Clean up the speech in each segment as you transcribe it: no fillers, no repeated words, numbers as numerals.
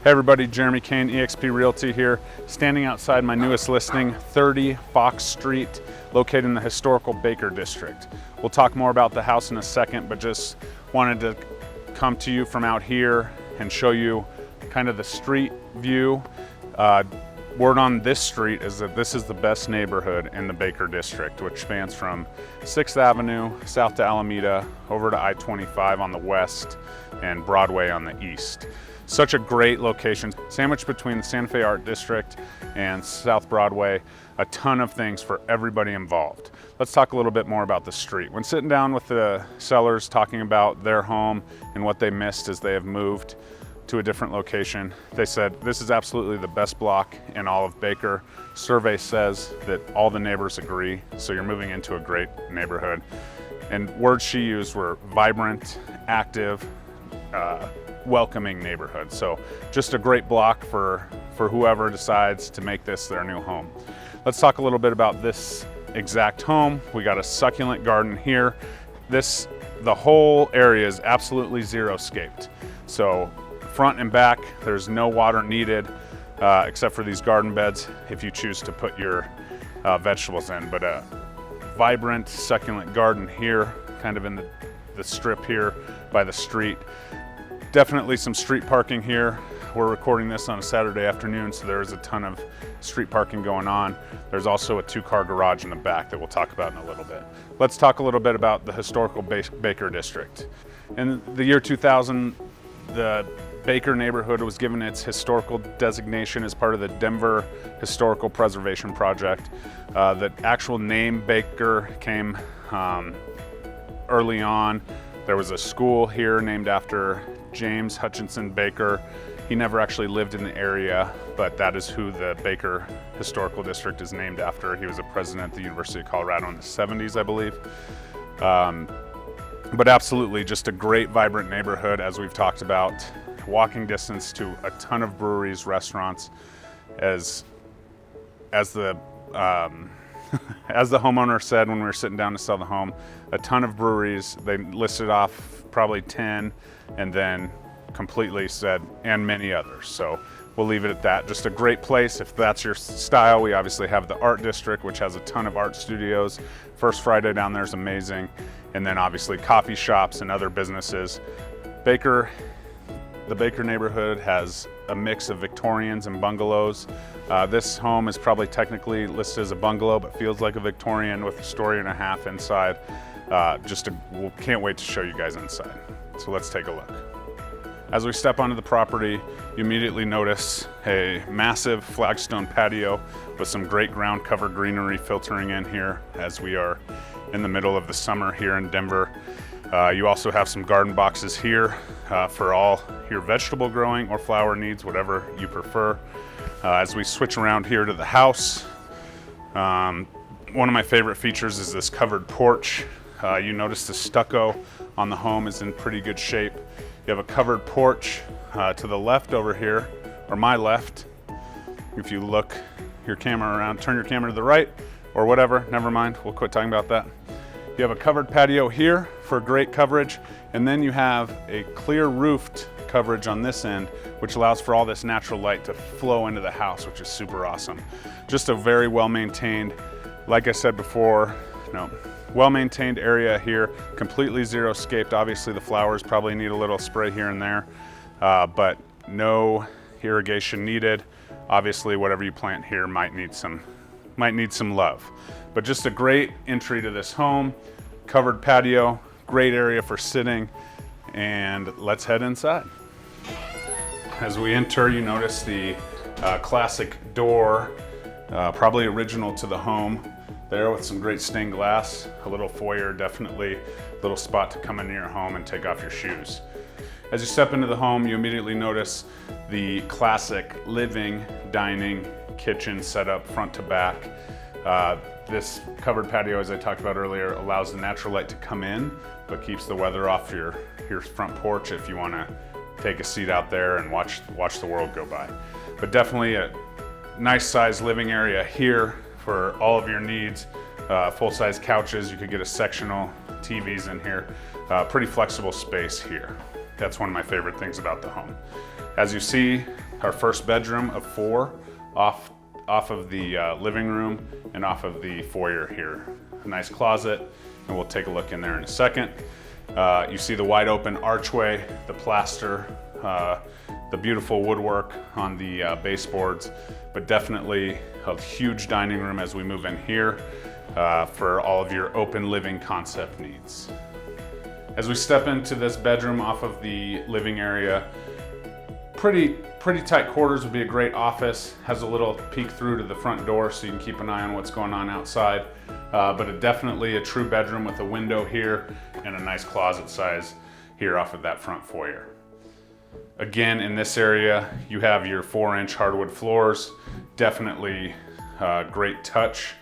Hey everybody, Jeremy Kane, eXp Realty here, standing outside my newest listing, 30 Fox Street, located in the historical Baker District. We'll talk more about the house in a second, but just wanted to come to you from out here and show you kind of the street view. Word on this street is that this is the best neighborhood in the Baker District, which spans from 6th Avenue south to Alameda, over to I-25 on the west, and Broadway on the east. Such a great location, sandwiched between the Santa Fe Art District and South Broadway. A ton of things for everybody involved. Let's talk a little bit more about the street. When sitting down with the sellers talking about their home and what they missed as they have moved to a different location, they said this is absolutely the best block in all of Baker. Survey says that all the neighbors agree, so you're moving into a great neighborhood. And words she used were vibrant, active, welcoming neighborhood. So just a great block for whoever decides to make this their new home. Let's talk a little bit about this exact home. We got a succulent garden here. The whole area is absolutely zero-scaped. So front and back, there's no water needed except for these garden beds if you choose to put your vegetables in. But a vibrant succulent garden here, kind of in the strip here by the street. Definitely some street parking here. We're recording this on a Saturday afternoon, so there is a ton of street parking going on. There's also a 2-car garage in the back that we'll talk about in a little bit. Let's talk a little bit about the historical Baker District. In the year 2000, the Baker neighborhood was given its historical designation as part of the Denver Historical Preservation Project. The actual name Baker came early on. There was a school here named after James Hutchinson Baker. He never actually lived in the area, but that is who the Baker Historical District is named after. He was a president at the University of Colorado in the 70s, I believe. But absolutely just a great, vibrant neighborhood, as we've talked about. Walking distance to a ton of breweries, restaurants. As the homeowner said when we were sitting down to sell the home, a ton of breweries. They listed off probably 10 and then completely said, and many others. So we'll leave it at that. Just a great place if that's your style. We obviously have the Art District, which has a ton of art studios. First Friday down there is amazing. And then obviously coffee shops and other businesses. The Baker neighborhood has a mix of Victorians and bungalows. This home is probably technically listed as a bungalow, but feels like a Victorian with a story and a half inside. Can't wait to show you guys inside. So let's take a look. As we step onto the property, you immediately notice a massive flagstone patio with some great ground cover greenery filtering in here as we are in the middle of the summer here in Denver. You also have some garden boxes here for all your vegetable growing or flower needs, whatever you prefer. As we switch around here to the house, one of my favorite features is this covered porch. You notice the stucco on the home is in pretty good shape. You have a covered porch to the left over here, or my left. If you look your camera around, turn your camera to the right, or whatever, never mind, we'll quit talking about that. You have a covered patio here for great coverage, and then you have a clear roofed coverage on this end, which allows for all this natural light to flow into the house, which is super awesome. Just a very well-maintained, like I said before, well-maintained area here, completely zero-scaped. Obviously the flowers probably need a little spray here and there, but no irrigation needed. Obviously whatever you plant here might need some love. But just a great entry to this home, covered patio, great area for sitting, and let's head inside. As we enter, you notice the classic door, probably original to the home there, with some great stained glass, a little foyer, definitely a little spot to come into your home and take off your shoes. As you step into the home, you immediately notice the classic living, dining, kitchen setup front to back. This covered patio, as I talked about earlier, allows the natural light to come in, but keeps the weather off your front porch if you want to take a seat out there and watch the world go by. But definitely a nice sized living area here for all of your needs. Full-size couches, you could get a sectional, TVs in here. Pretty flexible space here. That's one of my favorite things about the home. As you see, our first bedroom of 4 off of the living room and off of the foyer here. A nice closet, and we'll take a look in there in a second. You see the wide open archway, the plaster, the beautiful woodwork on the baseboards, but definitely a huge dining room as we move in here for all of your open living concept needs. As we step into this bedroom off of the living area, pretty tight quarters. Would be a great office. Has a little peek through to the front door so you can keep an eye on what's going on outside. But definitely a true bedroom with a window here and a nice closet size here off of that front foyer. Again, in this area, you have your 4-inch hardwood floors. Definitely great touch.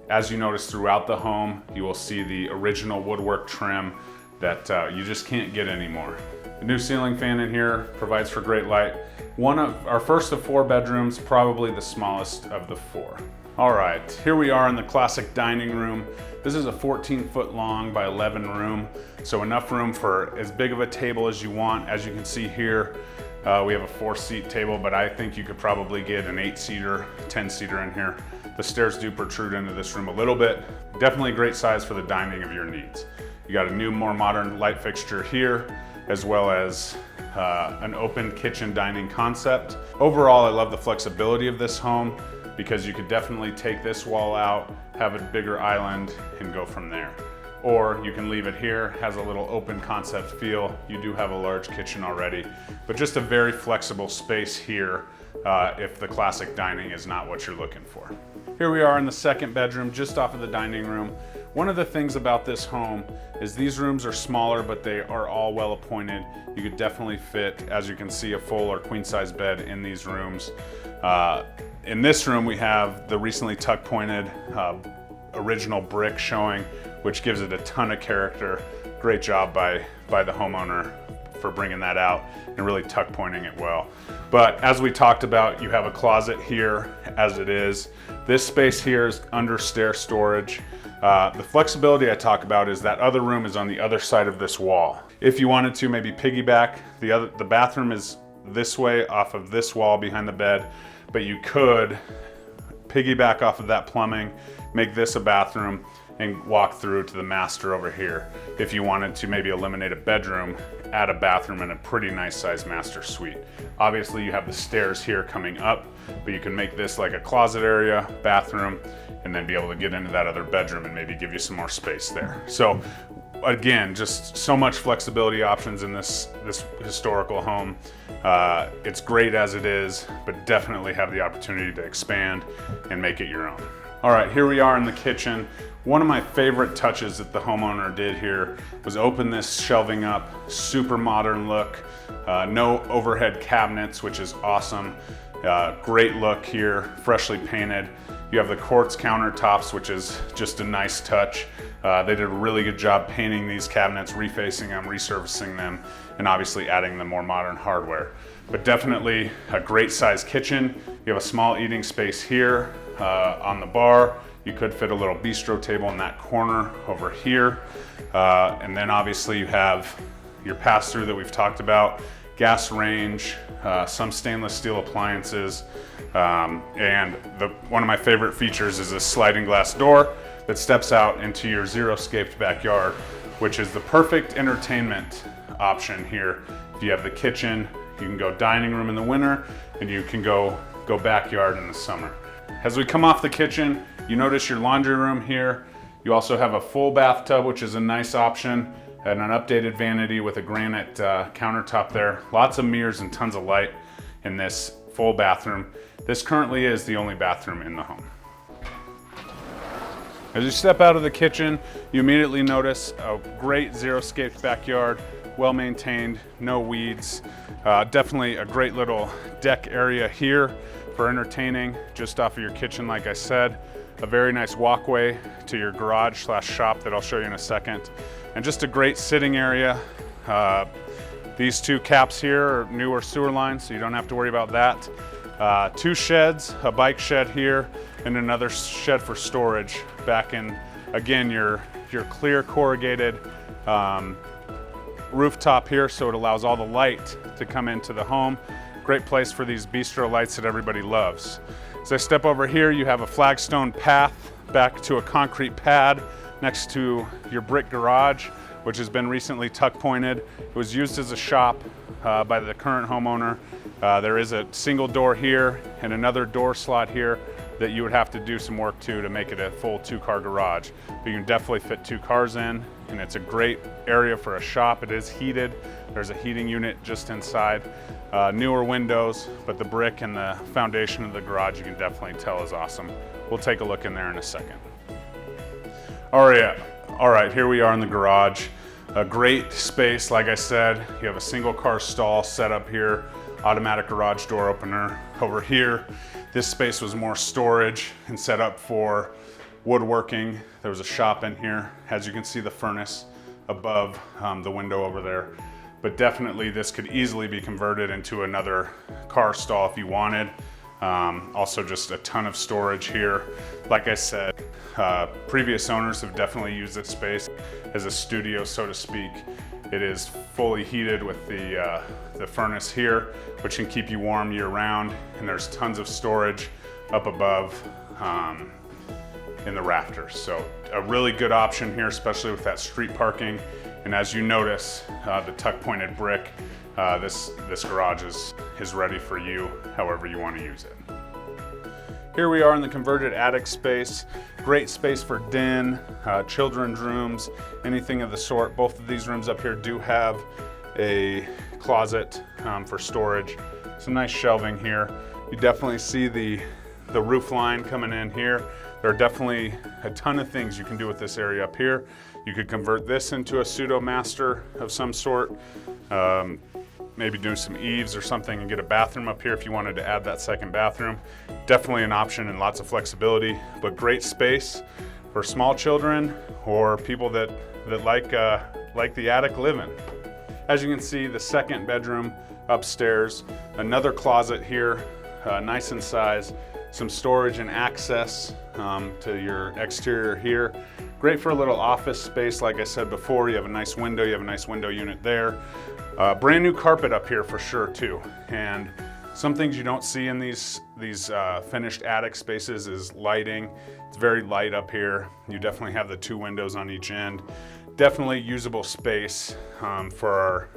As you notice throughout the home, you will see the original woodwork trim that you just can't get anymore. The new ceiling fan in here provides for great light. One of our first of 4 bedrooms, probably the smallest of the 4. All right, here we are in the classic dining room. This is a 14-foot long by 11 room, so enough room for as big of a table as you want. As you can see here, we have a 4-seat table, but I think you could probably get an 8-seater, 10-seater in here. The stairs do protrude into this room a little bit. Definitely a great size for the dining of your needs. You got a new, more modern light fixture here, as well as an open kitchen dining concept. Overall, I love the flexibility of this home because you could definitely take this wall out, have a bigger island, and go from there. Or you can leave it here, has a little open concept feel. You do have a large kitchen already, but just a very flexible space here if the classic dining is not what you're looking for. Here we are in the second bedroom, just off of the dining room. One of the things about this home is these rooms are smaller, but they are all well appointed. You could definitely fit, as you can see, a full or queen size bed in these rooms. In this room, we have the recently tuck pointed original brick showing, which gives it a ton of character. Great job by the homeowner for bringing that out and really tuck pointing it well. But as we talked about, you have a closet here as it is. This space here is under stair storage. The flexibility I talk about is that other room is on the other side of this wall. If you wanted to maybe piggyback, the bathroom is this way off of this wall behind the bed, but you could piggyback off of that plumbing, make this a bathroom, and walk through to the master over here. If you wanted to maybe eliminate a bedroom, add a bathroom and a pretty nice sized master suite. Obviously you have the stairs here coming up, but you can make this like a closet area, bathroom, and then be able to get into that other bedroom and maybe give you some more space there. So again, just so much flexibility options in this historical home. It's great as it is, but definitely have the opportunity to expand and make it your own. All right, here we are in the kitchen. One of my favorite touches that the homeowner did here was open this shelving up, super modern look, no overhead cabinets, which is awesome. Great look here, freshly painted. You have the quartz countertops, which is just a nice touch. They did a really good job painting these cabinets, refacing them, resurfacing them, and obviously adding the more modern hardware. But definitely a great sized kitchen. You have a small eating space here on the bar. You could fit a little bistro table in that corner over here. And then obviously you have your pass-through that we've talked about, gas range, some stainless steel appliances, and one of my favorite features is a sliding glass door that steps out into your zero-scaped backyard, which is the perfect entertainment option here. If you have the kitchen, you can go dining room in the winter, and you can go backyard in the summer. As we come off the kitchen, you notice your laundry room here. You also have a full bathtub, which is a nice option, and an updated vanity with a granite countertop there. Lots of mirrors and tons of light in this full bathroom. This currently is the only bathroom in the home. As you step out of the kitchen, you immediately notice a great zero-scaped backyard, well maintained, no weeds. Definitely a great little deck area here for entertaining, just off of your kitchen, like I said. A very nice walkway to your garage/shop that I'll show you in a second. And just a great sitting area. These 2 caps here are newer sewer lines, so you don't have to worry about that. 2 sheds, a bike shed here, and another shed for storage back in, again, your clear corrugated rooftop here, so it allows all the light to come into the home. Great place for these bistro lights that everybody loves. As I step over here, you have a flagstone path back to a concrete pad next to your brick garage, which has been recently tuck pointed. It was used as a shop by the current homeowner. There is a single door here and another door slot here that you would have to do some work to make it a full 2-car garage. But you can definitely fit 2 cars in, and it's a great area for a shop. It is heated. There's a heating unit just inside. Newer windows, but the brick and the foundation of the garage you can definitely tell is awesome. We'll take a look in there in a second. All right, here we are in the garage. A great space, like I said. You have a single car stall set up here, automatic garage door opener. Over here, this space was more storage and set up for woodworking. There was a shop in here. As you can see, the furnace above the window over there. But definitely this could easily be converted into another car stall if you wanted. Also just a ton of storage here. Like I said, previous owners have definitely used this space as a studio, so to speak. It is fully heated with the furnace here, which can keep you warm year round. And there's tons of storage up above in the rafters. So a really good option here, especially with that street parking. And as you notice, the tuck pointed brick, this garage is ready for you however you want to use it. Here we are in the converted attic space. Great space for den, children's rooms, anything of the sort. Both of these rooms up here do have a closet for storage. Some nice shelving here. You definitely see the roof line coming in here. There are definitely a ton of things you can do with this area up here. You could convert this into a pseudo master of some sort. Maybe do some eaves or something and get a bathroom up here if you wanted to add that second bathroom. Definitely an option and lots of flexibility, but great space for small children or people that like the attic living. As you can see, the second bedroom upstairs, another closet here, nice in size, some storage and access to your exterior here. Great for a little office space, like I said before. You have a nice window, you have a nice window unit there. Brand new carpet up here for sure too. And some things you don't see in these finished attic spaces is lighting. It's very light up here. You definitely have the 2 windows on each end. Definitely usable space for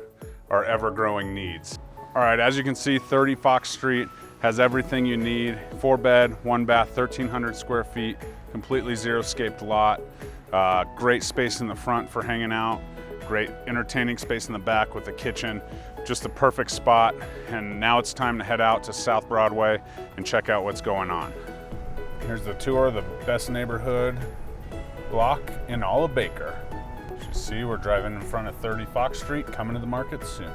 our ever-growing needs. All right, as you can see, 30 Fox Street has everything you need. 4 bed, 1 bath, 1,300 square feet, completely zero-scaped lot. Great space in the front for hanging out. Great entertaining space in the back with the kitchen. Just the perfect spot. And now it's time to head out to South Broadway and check out what's going on. Here's the tour of the best neighborhood block in all of Baker. As you see, we're driving in front of 30 Fox Street, coming to the market soon.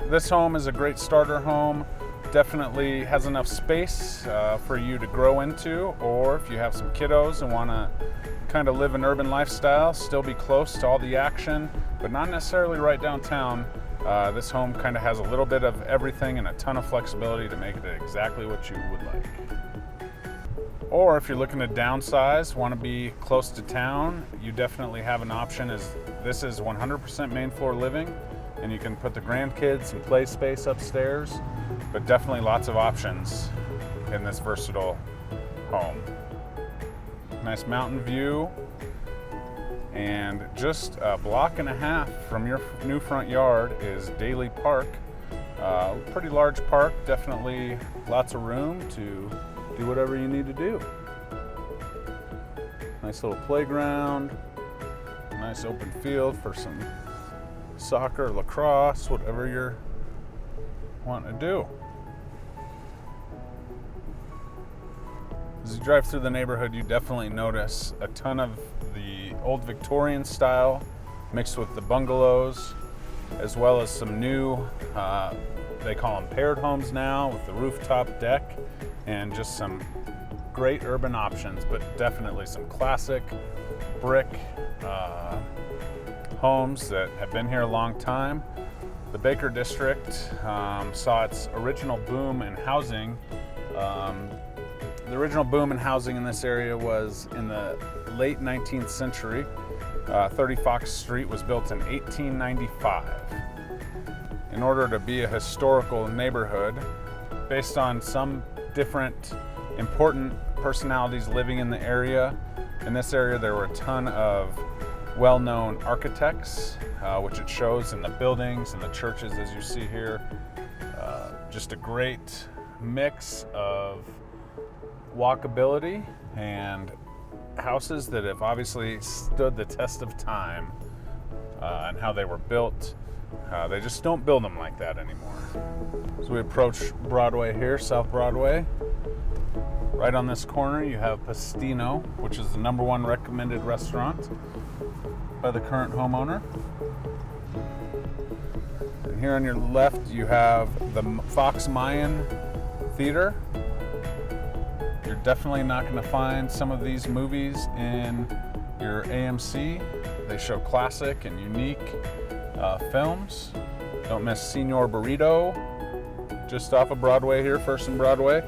This home is a great starter home. Definitely has enough space for you to grow into, or if you have some kiddos and want to kind of live an urban lifestyle, still be close to all the action, but not necessarily right downtown. This home kind of has a little bit of everything and a ton of flexibility to make it exactly what you would like. Or if you're looking to downsize, want to be close to town, you definitely have an option. This is 100% main floor living, and you can put the grandkids and play space upstairs, but definitely lots of options in this versatile home. Nice mountain view, and just a block and a half from your new front yard is Daly Park. Pretty large park, definitely lots of room to do whatever you need to do. Nice little playground, nice open field for some soccer, lacrosse, whatever you're wanting to do. As you drive through the neighborhood, you definitely notice a ton of the old Victorian style mixed with the bungalows, as well as some new, they call them paired homes now, with the rooftop deck, and just some great urban options, but definitely some classic brick homes that have been here a long time. The Baker District saw its original boom in housing. The original boom in housing in this area was in the late 19th century. 30 Fox Street was built in 1895. in order to be a historical neighborhood based on some different important personalities living in the area. In this area, there were a ton of well-known architects, which it shows in the buildings and the churches as you see here. Just a great mix of walkability and houses that have obviously stood the test of time and how they were built. They just don't build them like that anymore. So we approach Broadway here, South Broadway. Right on this corner you have Pastino, which is the #1 recommended restaurant by the current homeowner. And here on your left you have the Fox Mayan Theater. You're definitely not going to find some of these movies in your AMC. They show classic and unique films. Don't miss Senor Burrito, just off of Broadway here, First and Broadway.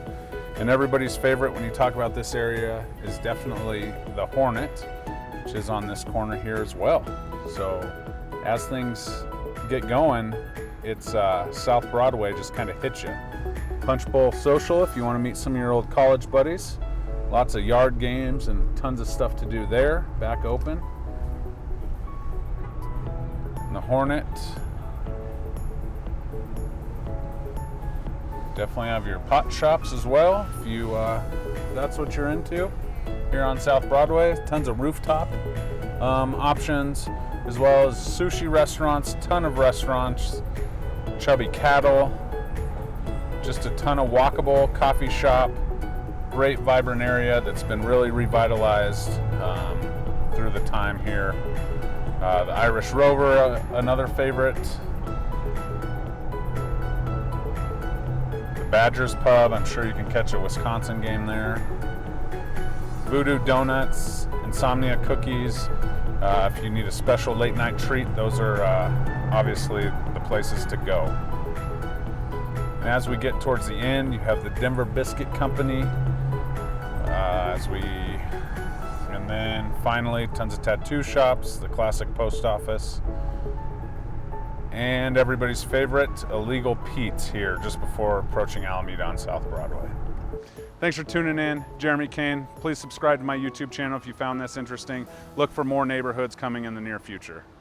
And everybody's favorite when you talk about this area is definitely the Hornet, which is on this corner here as well. So as things get going, it's South Broadway just kind of hits you. Punch Bowl Social if you want to meet some of your old college buddies. Lots of yard games and tons of stuff to do there. Back open. And the Hornet. Definitely have your pot shops as well if you if that's what you're into. Here on South Broadway, tons of rooftop options, as well as sushi restaurants, ton of restaurants, Chubby Cattle, just a ton of walkable coffee shop, great vibrant area that's been really revitalized through the time here. The Irish Rover, another favorite. The Badgers Pub, I'm sure you can catch a Wisconsin game there. Voodoo Donuts, Insomnia Cookies. If you need a special late night treat, those are obviously the places to go. And as we get towards the end, you have the Denver Biscuit Company. And then finally, tons of tattoo shops, the classic post office, and everybody's favorite, Illegal Pete's here just before approaching Alameda on South Broadway. Thanks for tuning in. Jeremy Kane. Please subscribe to my YouTube channel if you found this interesting. Look for more neighborhoods coming in the near future.